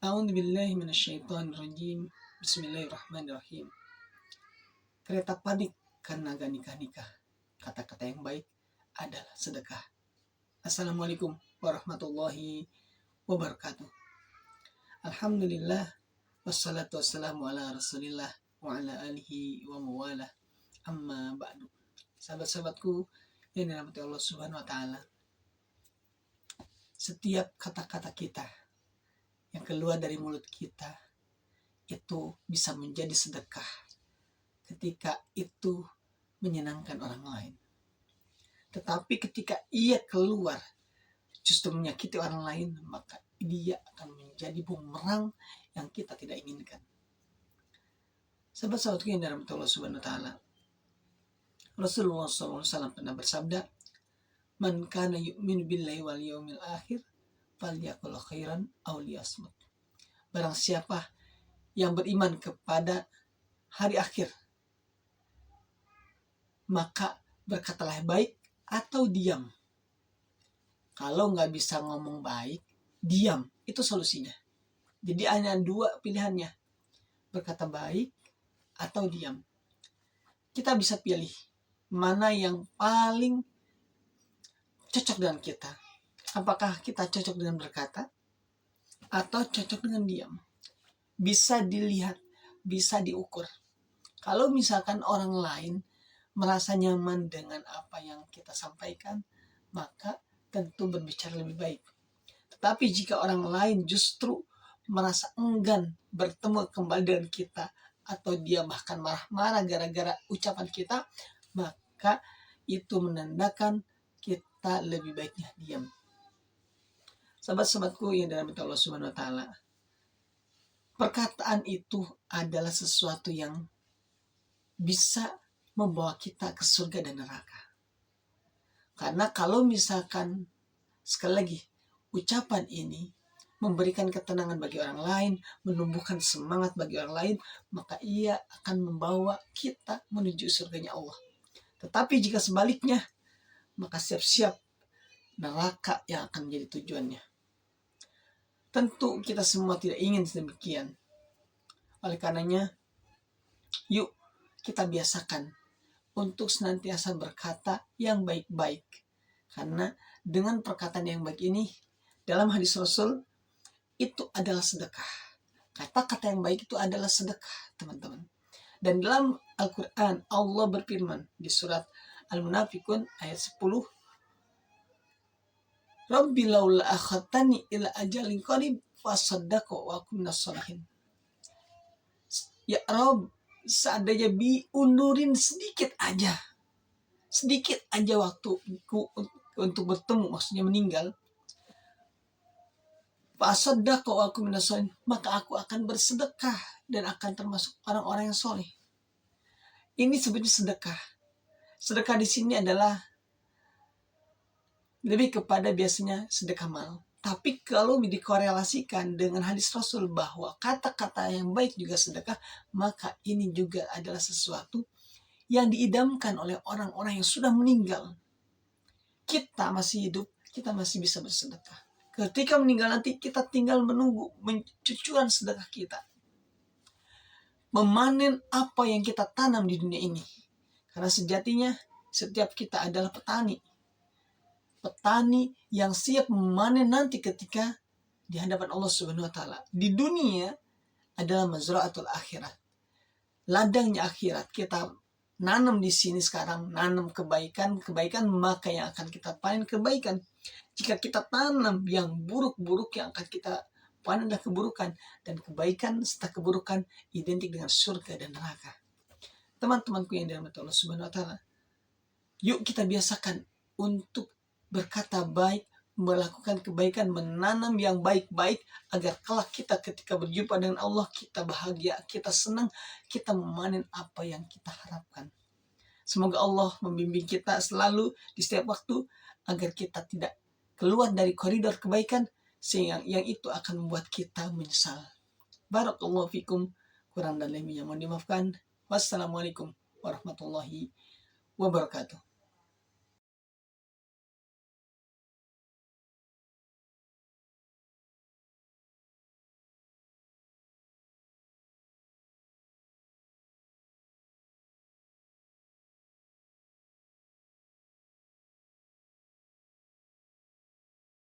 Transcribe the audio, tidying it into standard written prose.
A'udzubillahi minasyaitonirrajim. Bismillahirrahmanirrahim. Kereta panik karena gak nikah-nikah. Kata-kata yang baik adalah sedekah. Assalamualaikum warahmatullahi wabarakatuh. Alhamdulillah, wassalatu wassalamu ala rasulillah wa ala alihi wa mawalah. Amma ba'du. Sahabat-sahabatku yang dirahmati Allah Subhanahu wa taala. Setiap kata-kata kita yang keluar dari mulut kita itu bisa menjadi sedekah ketika itu menyenangkan orang lain. Tetapi ketika ia keluar justru menyakiti orang lain, maka dia akan menjadi bumerang yang kita tidak inginkan. Sahabat-sahabatku yang dirahmati Allah Subhanahu wa taala, Rasulullah SAW pernah bersabda, "Man kana yu'minu billahi wal yawmil akhir falyaqul khairan aw liyasmut." Barang siapa yang beriman kepada hari akhir, maka berkatalah baik atau diam. Kalau nggak bisa ngomong baik, diam. Itu solusinya. Jadi hanya dua pilihannya, berkata baik atau diam. Kita bisa pilih mana yang paling cocok dengan kita. Apakah kita cocok dengan berkata atau cocok dengan diam? Bisa dilihat, bisa diukur. Kalau misalkan orang lain merasa nyaman dengan apa yang kita sampaikan, maka tentu berbicara lebih baik. Tetapi jika orang lain justru merasa enggan bertemu kembali dengan kita, atau dia bahkan marah-marah gara-gara ucapan kita, maka itu menandakan kita lebih baiknya diam. Sahabat-sahabatku yang dirahmati Allah Subhanahu wa taala, perkataan itu adalah sesuatu yang bisa membawa kita ke surga dan neraka. Karena kalau misalkan, sekali lagi, ucapan ini memberikan ketenangan bagi orang lain, menumbuhkan semangat bagi orang lain, maka ia akan membawa kita menuju surganya Allah. Tetapi jika sebaliknya, maka siap-siap neraka yang akan menjadi tujuannya. Tentu kita semua tidak ingin demikian. Oleh karenanya, yuk kita biasakan untuk senantiasa berkata yang baik-baik. Karena dengan perkataan yang baik ini, dalam hadis Rasul, itu adalah sedekah. Kata-kata yang baik itu adalah sedekah, teman-teman. Dan dalam Al-Quran, Allah berfirman di surat Al-Munafikun ayat 10, Rabbi laula akhatani ila ajalin qarib fasaddaqu wa akun minasholihin. Ya Rabb, seandainya undurin sedikit aja waktuku untuk bertemu, maksudnya meninggal, fasaddaqu wa akun minasholihin, maka aku akan bersedekah dan akan termasuk orang-orang yang soleh. Ini sebenarnya sedekah. Sedekah di sini adalah lebih kepada biasanya sedekah mal. Tapi kalau dikorelasikan dengan hadis Rasul bahwa kata-kata yang baik juga sedekah, maka ini juga adalah sesuatu yang diidamkan oleh orang-orang yang sudah meninggal. Kita masih hidup, kita masih bisa bersedekah. Ketika meninggal nanti, kita tinggal menunggu cucuran sedekah kita. Memanen apa yang kita tanam di dunia ini. Karena sejatinya setiap kita adalah petani. Petani yang siap memanen nanti ketika di hadapan Allah Subhanahu wa taala. Di dunia adalah mazra'atul akhirat. Ladangnya akhirat. Kita nanam di sini sekarang, nanam kebaikan, maka yang akan kita panen kebaikan. Jika kita tanam yang buruk-buruk, yang akan kita panen adalah keburukan, dan kebaikan serta keburukan identik dengan surga dan neraka. Teman-temanku yang dirahmati Allah Subhanahu wa taala, yuk kita biasakan untuk berkata baik, melakukan kebaikan, menanam yang baik-baik, agar kelak kita ketika berjumpa dengan Allah, kita bahagia, kita senang, kita memanen apa yang kita harapkan. Semoga Allah membimbing kita selalu di setiap waktu, agar kita tidak keluar dari koridor kebaikan, sehingga yang itu akan membuat kita menyesal. Barakallahu fikum, kurang dan lebihnya mohon dimaafkan. Wassalamualaikum warahmatullahi wabarakatuh.